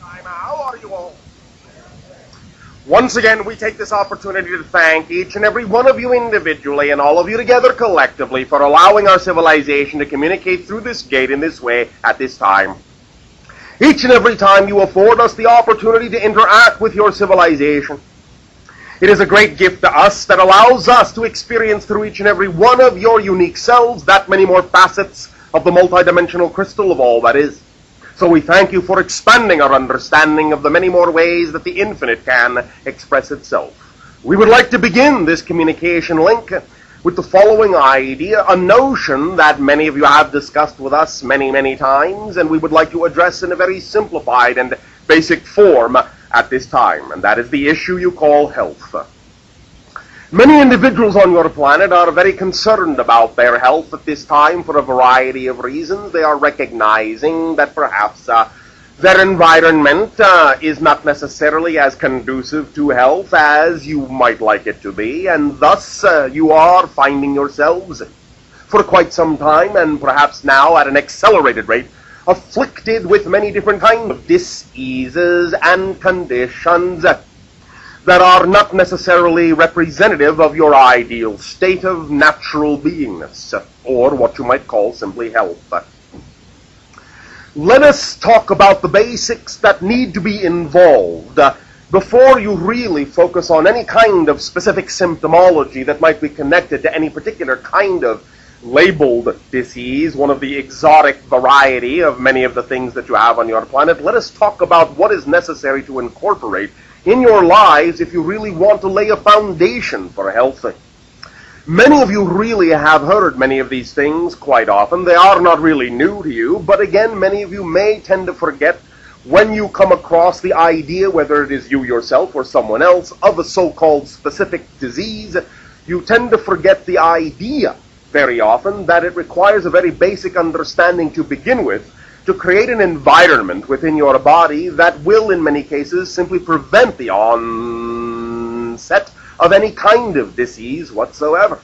How are you all? Once again, we take this opportunity to thank each and every one of you individually and all of you together collectively for allowing our civilization to communicate through this gate in this way at this time. Each and every time you afford us the opportunity to interact with your civilization. It is a great gift to us that allows us to experience through each and every one of your unique selves that many more facets of the multidimensional crystal of all that is. So we thank you for expanding our understanding of the many more ways that the infinite can express itself. We would like to begin this communication link with the following idea, a notion that many of you have discussed with us many, many times, and we would like to address in a very simplified and basic form at this time, and that is the issue you call health. Many individuals on your planet are very concerned about their health at this time for a variety of reasons. They are recognizing that perhaps their environment is not necessarily as conducive to health as you might like it to be, and thus you are finding yourselves for quite some time, and perhaps now at an accelerated rate, afflicted with many different kinds of diseases and conditions that are not necessarily representative of your ideal state of natural beingness, or what you might call simply health. Let us talk about the basics that need to be involved before you really focus on any kind of specific symptomology that might be connected to any particular kind of labeled disease, one of the exotic variety of many of the things that you have on your planet. Let us talk about what is necessary to incorporate in your lives if you really want to lay a foundation for health. Many of you really have heard many of these things quite often. They are not really new to you, but again, many of you may tend to forget when you come across the idea, whether it is you yourself or someone else, of a so-called specific disease. You tend to forget the idea very often that it requires a very basic understanding to begin with to create an environment within your body that will, in many cases, simply prevent the onset of any kind of disease whatsoever.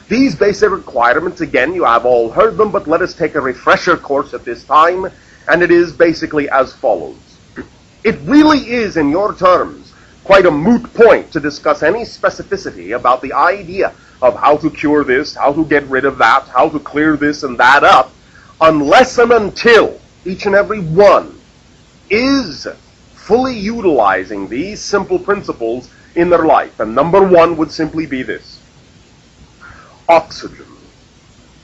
These basic requirements, again, you have all heard them, but let us take a refresher course at this time, and it is basically as follows. It really is, in your terms, quite a moot point to discuss any specificity about the idea of how to cure this, how to get rid of that, how to clear this and that up, unless and until each and every one is fully utilizing these simple principles in their life. And number one would simply be this: oxygen.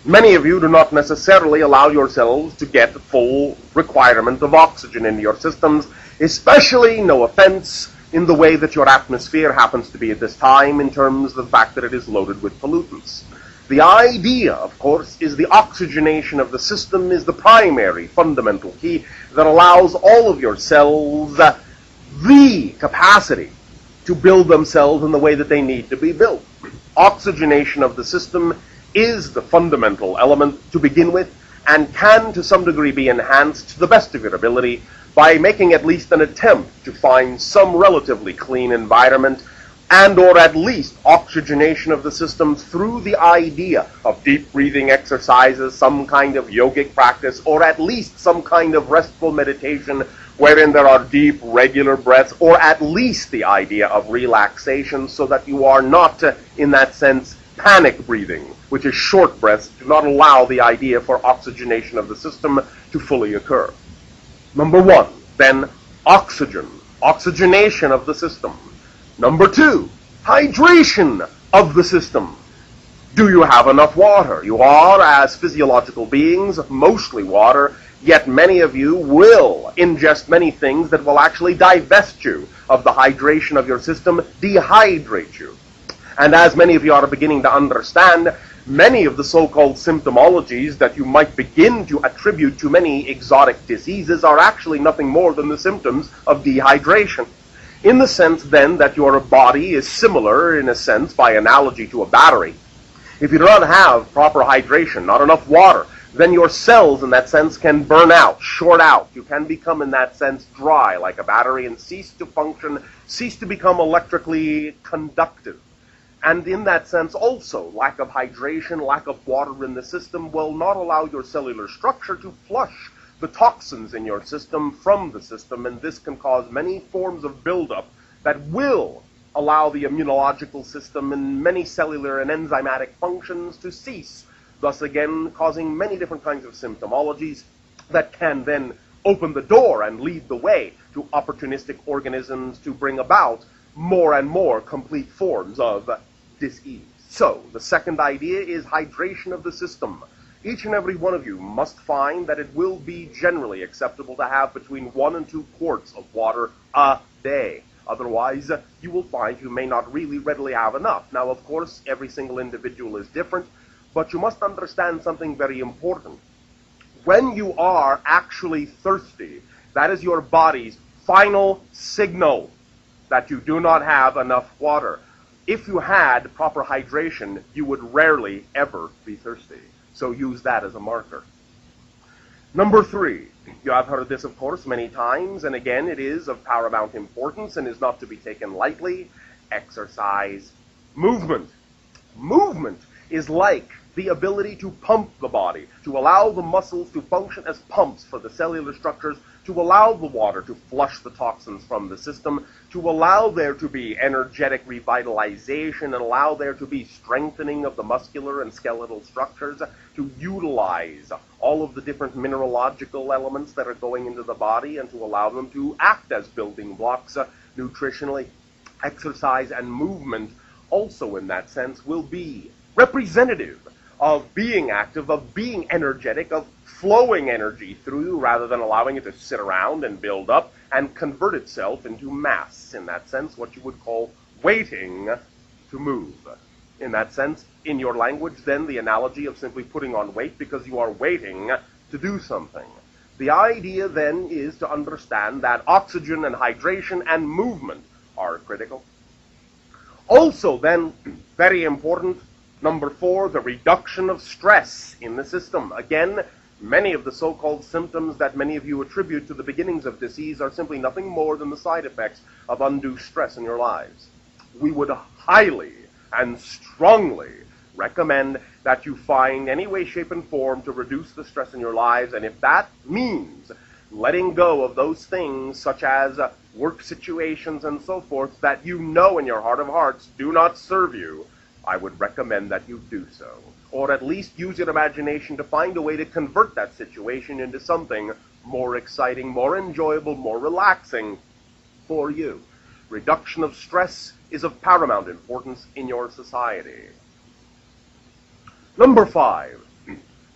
Many of you do not necessarily allow yourselves to get the full requirement of oxygen in your systems, especially, no offense, in the way that your atmosphere happens to be at this time in terms of the fact that it is loaded with pollutants. The idea, of course, is the oxygenation of the system is the primary fundamental key that allows all of your cells the capacity to build themselves in the way that they need to be built. Oxygenation of the system is the fundamental element to begin with and can to some degree be enhanced to the best of your ability by making at least an attempt to find some relatively clean environment, and or at least oxygenation of the system through the idea of deep breathing exercises, some kind of yogic practice, or at least some kind of restful meditation wherein there are deep, regular breaths, or at least the idea of relaxation so that you are not, in that sense, panic breathing, which is short breaths, do not allow the idea for oxygenation of the system to fully occur. Number one, then, oxygen, oxygenation of the system. Number two, hydration of the system. Do you have enough water? You are, as physiological beings, mostly water, yet many of you will ingest many things that will actually divest you of the hydration of your system, dehydrate you. And as many of you are beginning to understand, many of the so-called symptomologies that you might begin to attribute to many exotic diseases are actually nothing more than the symptoms of dehydration. In the sense, then, that your body is similar, in a sense, by analogy to a battery. If you do not have proper hydration, not enough water, then your cells, in that sense, can burn out, short out. You can become, in that sense, dry, like a battery, and cease to function, cease to become electrically conductive. And in that sense, also, lack of hydration, lack of water in the system will not allow your cellular structure to flush the toxins in your system from the system, and this can cause many forms of buildup that will allow the immunological system and many cellular and enzymatic functions to cease, thus again causing many different kinds of symptomologies that can then open the door and lead the way to opportunistic organisms to bring about more and more complete forms of disease. So, the second idea is hydration of the system. Each and every one of you must find that it will be generally acceptable to have between 1 and 2 quarts of water a day. Otherwise, you will find you may not really readily have enough. Now, of course, every single individual is different, but you must understand something very important. When you are actually thirsty, that is your body's final signal that you do not have enough water. If you had proper hydration, you would rarely ever be thirsty. So use that as a marker. Number 3, you have heard this, of course, many times, and again, it is of paramount importance and is not to be taken lightly. Exercise. Movement. Movement is like the ability to pump the body, to allow the muscles to function as pumps for the cellular structures, to allow the water to flush the toxins from the system, to allow there to be energetic revitalization, and allow there to be strengthening of the muscular and skeletal structures, to utilize all of the different mineralogical elements that are going into the body and to allow them to act as building blocks nutritionally. Exercise and movement also in that sense will be representative of being active, of being energetic, of flowing energy through you rather than allowing it to sit around and build up and convert itself into mass. In that sense, what you would call waiting to move. In that sense, in your language, then, the analogy of simply putting on weight because you are waiting to do something. The idea, then, is to understand that oxygen and hydration and movement are critical. Also, then, very important, number 4, the reduction of stress in the system. Again, many of the so-called symptoms that many of you attribute to the beginnings of disease are simply nothing more than the side effects of undue stress in your lives. We would highly and strongly recommend that you find any way, shape, and form to reduce the stress in your lives, and if that means letting go of those things such as work situations and so forth that you know in your heart of hearts do not serve you, I would recommend that you do so. Or at least use your imagination to find a way to convert that situation into something more exciting, more enjoyable, more relaxing for you. Reduction of stress is of paramount importance in your society. Number 5,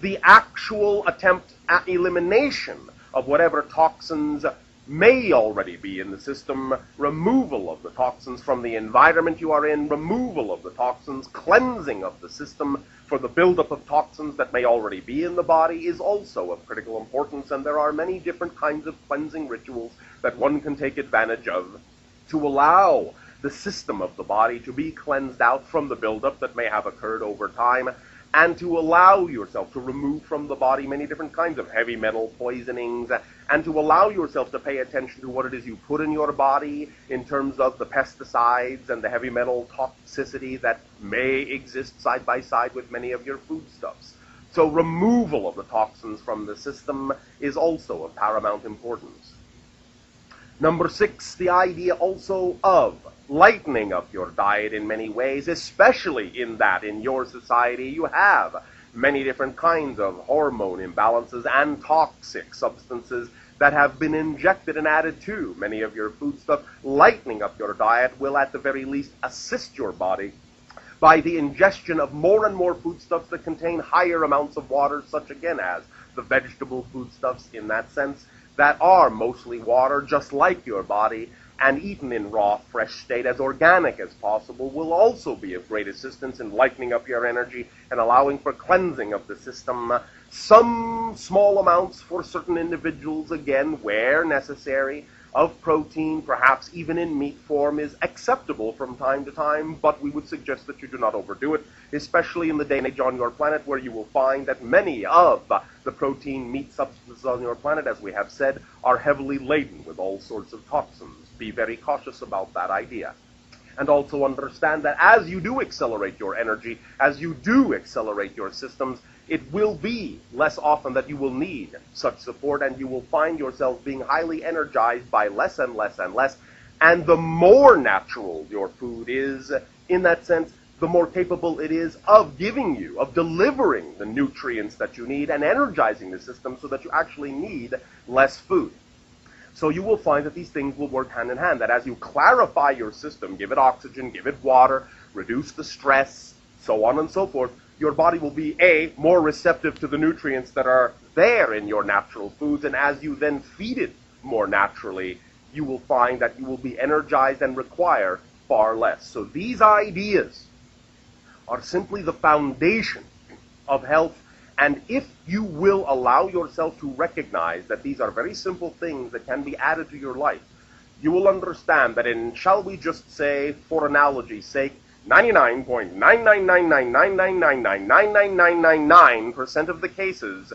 the actual attempt at elimination of whatever toxins may already be in the system, removal of the toxins from the environment you are in, removal of the toxins, cleansing of the system for the buildup of toxins that may already be in the body is also of critical importance, and there are many different kinds of cleansing rituals that one can take advantage of to allow the system of the body to be cleansed out from the buildup that may have occurred over time, and to allow yourself to remove from the body many different kinds of heavy metal poisonings, and to allow yourself to pay attention to what it is you put in your body in terms of the pesticides and the heavy metal toxicity that may exist side by side with many of your foodstuffs. So removal of the toxins from the system is also of paramount importance. Number 6, the idea also of lightening up your diet in many ways, especially in that in your society you have many different kinds of hormone imbalances and toxic substances that have been injected and added to many of your foodstuff. Lightening up your diet will at the very least assist your body by the ingestion of more and more foodstuffs that contain higher amounts of water, such again as the vegetable foodstuffs in that sense, that are mostly water, just like your body, and eaten in raw, fresh state, as organic as possible, will also be of great assistance in lightening up your energy and allowing for cleansing of the system. Some small amounts for certain individuals, again, where necessary, of protein, perhaps even in meat form, is acceptable from time to time, but we would suggest that you do not overdo it, especially in the day and age on your planet where you will find that many of the protein meat substances on your planet, as we have said, are heavily laden with all sorts of toxins. Be very cautious about that idea. And also understand that as you do accelerate your energy, as you do accelerate your systems, it will be less often that you will need such support, and you will find yourself being highly energized by less and less and less. And the more natural your food is, in that sense, the more capable it is of giving you, of delivering the nutrients that you need and energizing the system so that you actually need less food. So you will find that these things will work hand in hand, that as you clarify your system, give it oxygen, give it water, reduce the stress, so on and so forth, your body will be, A, more receptive to the nutrients that are there in your natural foods, and as you then feed it more naturally, you will find that you will be energized and require far less. So these ideas are simply the foundation of health, and if you will allow yourself to recognize that these are very simple things that can be added to your life, you will understand that in, shall we just say, for analogy's sake, 99.99999999999% of the cases,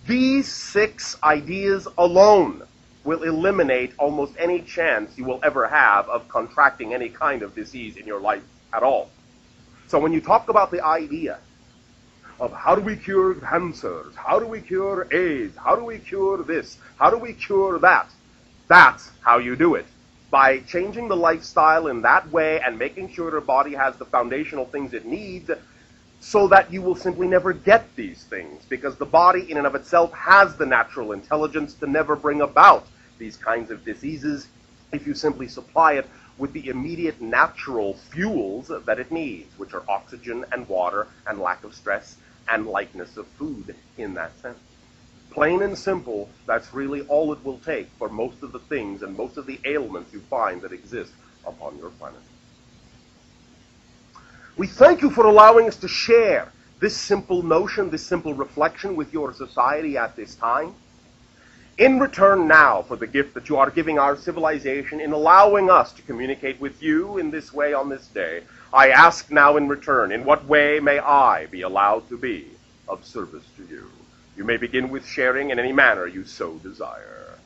these 6 ideas alone will eliminate almost any chance you will ever have of contracting any kind of disease in your life at all. So when you talk about the idea of how do we cure cancers, how do we cure AIDS, how do we cure this, how do we cure that, that's how you do it. By changing the lifestyle in that way and making sure your body has the foundational things it needs so that you will simply never get these things, because the body in and of itself has the natural intelligence to never bring about these kinds of diseases if you simply supply it with the immediate natural fuels that it needs, which are oxygen and water and lack of stress and likeness of food in that sense. Plain and simple, that's really all it will take for most of the things and most of the ailments you find that exist upon your planet. We thank you for allowing us to share this simple notion, this simple reflection with your society at this time. In return now for the gift that you are giving our civilization in allowing us to communicate with you in this way on this day, I ask now in return, in what way may I be allowed to be of service to you? You may begin with sharing in any manner you so desire.